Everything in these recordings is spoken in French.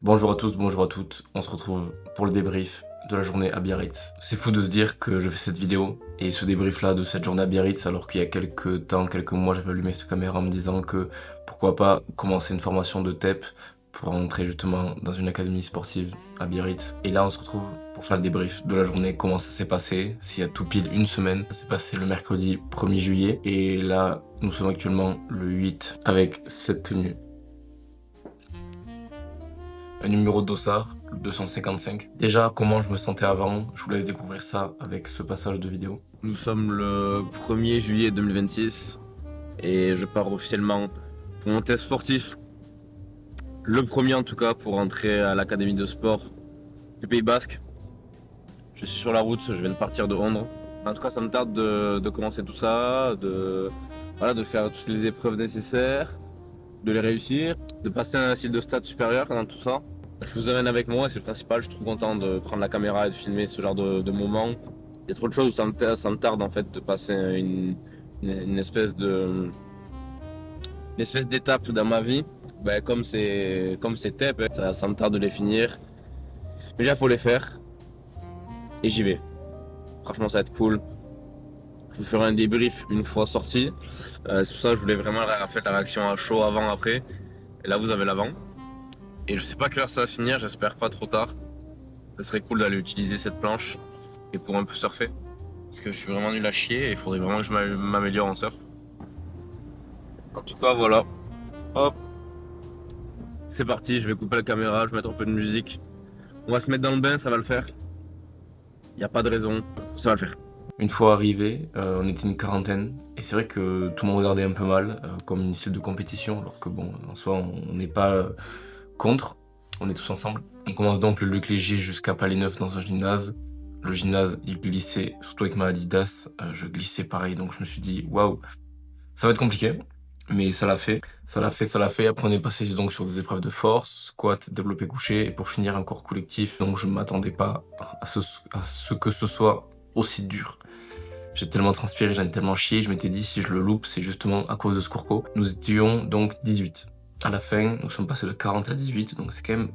Bonjour à tous, bonjour à toutes, on se retrouve pour le débrief de la journée à Biarritz. C'est fou de se dire que je fais cette vidéo et ce débrief là de cette journée à Biarritz alors qu'il y a quelques temps, quelques mois j'avais allumé cette caméra en me disant que pourquoi pas commencer une formation de TEP pour entrer justement dans une académie sportive à Biarritz. Et là on se retrouve pour faire le débrief de la journée, comment ça s'est passé, s'il y a tout pile une semaine. Ça s'est passé le mercredi 1er juillet et là nous sommes actuellement le 8 avec cette tenue. Un numéro de dossard, le 255. Déjà, comment je me sentais avant, je voulais découvrir ça avec ce passage de vidéo. Nous sommes le 1er juillet 2026 et je pars officiellement pour mon test sportif. Le premier en tout cas pour entrer à l'académie de sport du Pays Basque. Je suis sur la route, je viens de partir de Londres. En tout cas ça me tarde de commencer tout ça, de faire toutes les épreuves nécessaires, de les réussir, de passer un style de stade supérieur dans tout ça. Je vous amène avec moi et c'est le principal, je suis trop content de prendre la caméra et de filmer ce genre de moments. Il y a trop de choses où ça me tarde en fait de passer une espèce d'étape dans ma vie. Ben, comme c'est TEP, ça me tarde de les finir. Mais déjà faut les faire et j'y vais. Franchement ça va être cool. Je vous ferai un débrief une fois sorti. C'est pour ça que je voulais vraiment faire la réaction à chaud avant après. Et là vous avez l'avant. Et je sais pas quelle heure ça va finir, j'espère pas trop tard. Ça serait cool d'aller utiliser cette planche et pour un peu surfer. Parce que je suis vraiment nul à chier et il faudrait vraiment que je m'améliore en surf. En tout cas voilà. Hop, c'est parti, je vais couper la caméra, je vais mettre un peu de musique. On va se mettre dans le bain, ça va le faire. Il n'y a pas de raison, ça va le faire. Une fois arrivé, on était une quarantaine et c'est vrai que tout le monde regardait un peu mal, comme une style de compétition, alors que bon, en soi, on n'est pas contre, on est tous ensemble. On commence donc le Luc Léger jusqu'à Palais Neuf dans un gymnase. Le gymnase, il glissait, surtout avec ma Adidas, je glissais pareil, donc je me suis dit, waouh, ça va être compliqué. Mais ça l'a fait, ça l'a fait, ça l'a fait. Après, on est passé donc sur des épreuves de force, squat, développé couché, et pour finir, un corps collectif. Donc, je ne m'attendais pas à ce que ce soit aussi dur. J'ai tellement transpiré, j'en ai tellement chié, je m'étais dit, si je le loupe, c'est justement à cause de ce cours. Nous étions donc 18. À la fin, nous sommes passés de 40 à 18, donc c'est quand même,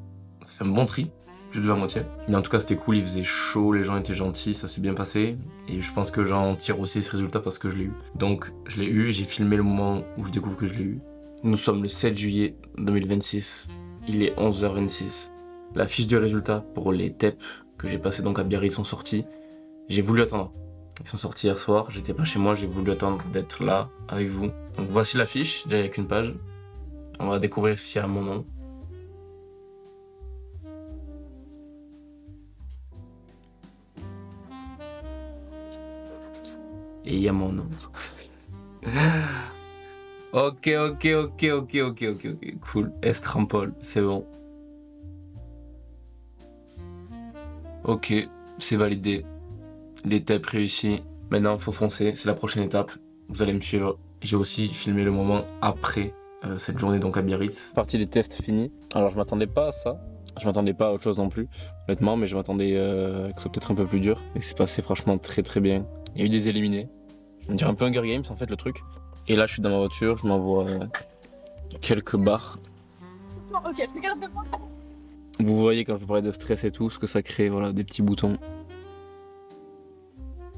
ça fait un bon tri, plus de la moitié. Mais en tout cas, c'était cool, il faisait chaud, les gens étaient gentils, ça s'est bien passé. Et je pense que j'en tire aussi ce résultat parce que je l'ai eu. Donc, je l'ai eu, j'ai filmé le moment où je découvre que je l'ai eu. Nous sommes le 7 juillet 2026, il est 11h26. La fiche de résultat pour les TEP que j'ai passé donc à Biarritz sont sorties. J'ai voulu attendre. Ils sont sortis hier soir, j'étais pas chez moi, j'ai voulu attendre d'être là avec vous. Donc voici l'affiche, déjà il n'y a qu'une page. On va découvrir s'il y a mon nom. Et il y a mon nom. Ok, cool. Estrampol, c'est bon. Ok, c'est validé. L'étape réussie. Maintenant, faut foncer, c'est la prochaine étape. Vous allez me suivre. J'ai aussi filmé le moment après cette journée donc à Biarritz. Partie des tests finis. Alors je m'attendais pas à ça. Je m'attendais pas à autre chose non plus, honnêtement, mais je m'attendais que ce soit peut-être un peu plus dur. Et c'est passé franchement très très bien. Il y a eu des éliminés. On dirait un peu Hunger Games en fait le truc. Et là je suis dans ma voiture, je m'envoie quelques barres. Ok, regarde-moi. Vous voyez quand je vous parlais de stress et tout, ce que ça crée, voilà, des petits boutons.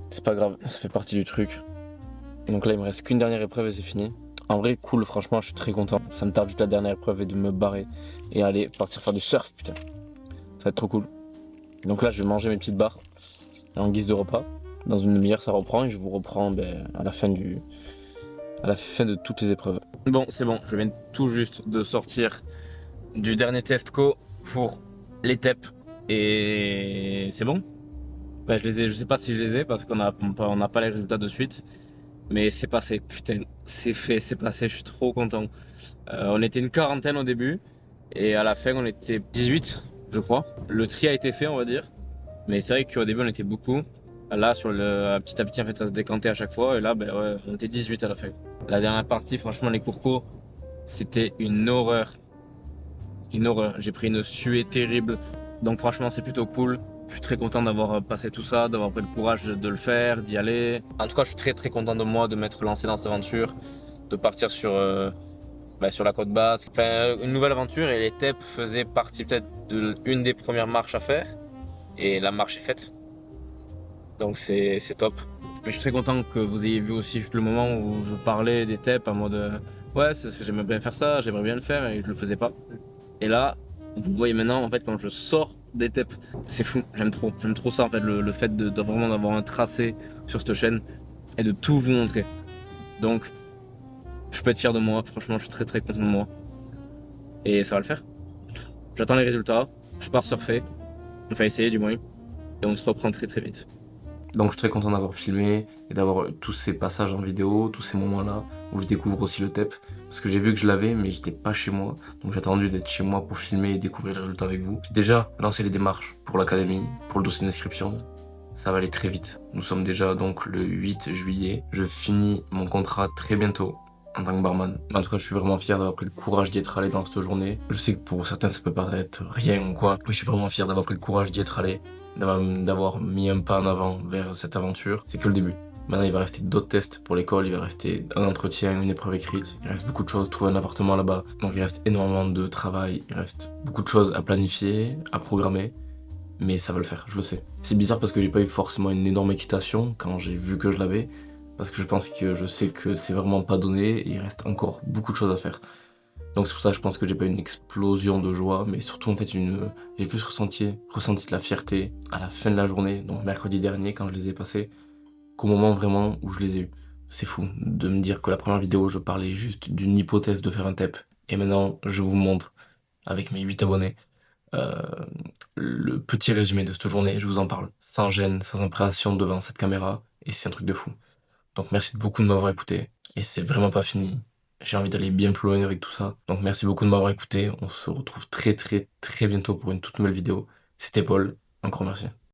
C'est pas grave, ça fait partie du truc. Et donc là il me reste qu'une dernière épreuve et c'est fini. En vrai cool, franchement je suis très content. Ça me tarde juste la dernière épreuve et de me barrer et aller partir faire du surf, putain. Ça va être trop cool. Donc là je vais manger mes petites barres en guise de repas. Dans une demi-heure ça reprend et je vous reprends à la fin de toutes les épreuves. Bon c'est bon, je viens tout juste de sortir du dernier test co pour les TEP et c'est bon. Bah, je sais pas si je les ai parce qu'on n'a pas les résultats de suite. Mais c'est passé, putain, c'est fait, c'est passé, je suis trop content. On était une quarantaine au début et à la fin on était 18, je crois. Le tri a été fait, on va dire. Mais c'est vrai qu'au début on était beaucoup. Là, petit à petit, en fait, ça se décantait à chaque fois. Et là, ben, ouais, on était 18 à la fin. La dernière partie, franchement, les cours co, c'était une horreur. Une horreur. J'ai pris une suée terrible. Donc franchement, c'est plutôt cool. Je suis très content d'avoir passé tout ça, d'avoir pris le courage de le faire, d'y aller. En tout cas, je suis très très content de moi, de m'être lancé dans cette aventure, de partir sur sur la côte basque. Enfin, une nouvelle aventure et les TEP faisaient partie peut-être d'une des premières marches à faire. Et la marche est faite. Donc c'est top. Mais je suis très content que vous ayez vu aussi juste le moment où je parlais des TEP en mode ouais, j'aimerais bien faire ça, j'aimerais bien le faire et je le faisais pas. Et là, vous voyez maintenant en fait quand je sors des TEP, c'est fou, j'aime trop ça en fait, le fait de vraiment d'avoir un tracé sur cette chaîne et de tout vous montrer. Donc je peux être fier de moi, franchement je suis très content de moi. Et ça va le faire. J'attends les résultats, je pars surfer, enfin essayer du moins, et on se reprend très vite. Donc je suis très content d'avoir filmé et d'avoir tous ces passages en vidéo, tous ces moments-là où je découvre aussi le TEP. Parce que j'ai vu que je l'avais, mais j'étais pas chez moi. Donc j'ai attendu d'être chez moi pour filmer et découvrir les résultats avec vous. J'ai déjà lancé les démarches pour l'académie, pour le dossier d'inscription. Ça va aller très vite. Nous sommes déjà donc le 8 juillet. Je finis mon contrat très bientôt en tant que barman. En tout cas, je suis vraiment fier d'avoir pris le courage d'y être allé dans cette journée. Je sais que pour certains, ça peut paraître rien ou quoi, mais je suis vraiment fier d'avoir pris le courage d'y être allé, d'avoir mis un pas en avant vers cette aventure. C'est que le début. Maintenant, il va rester d'autres tests pour l'école, il va rester un entretien, une épreuve écrite. Il reste beaucoup de choses, trouver un appartement là-bas. Donc il reste énormément de travail, il reste beaucoup de choses à planifier, à programmer. Mais ça va le faire, je le sais. C'est bizarre parce que j'ai pas eu forcément une énorme excitation quand j'ai vu que je l'avais. Parce que je sais que c'est vraiment pas donné et il reste encore beaucoup de choses à faire. Donc c'est pour ça que je pense que j'ai pas une explosion de joie, mais surtout en fait j'ai plus ressenti de la fierté à la fin de la journée, donc mercredi dernier quand je les ai passés, qu'au moment vraiment où je les ai eus. C'est fou de me dire que la première vidéo je parlais juste d'une hypothèse de faire un TEP, et maintenant je vous montre avec mes 8 abonnés euh, le petit résumé de cette journée, je vous en parle sans gêne, sans impréhension devant cette caméra, et c'est un truc de fou. Donc merci beaucoup de m'avoir écouté. Et c'est vraiment pas fini. J'ai envie d'aller bien plus loin avec tout ça. Donc merci beaucoup de m'avoir écouté. On se retrouve très bientôt pour une toute nouvelle vidéo. C'était Paul. Encore merci.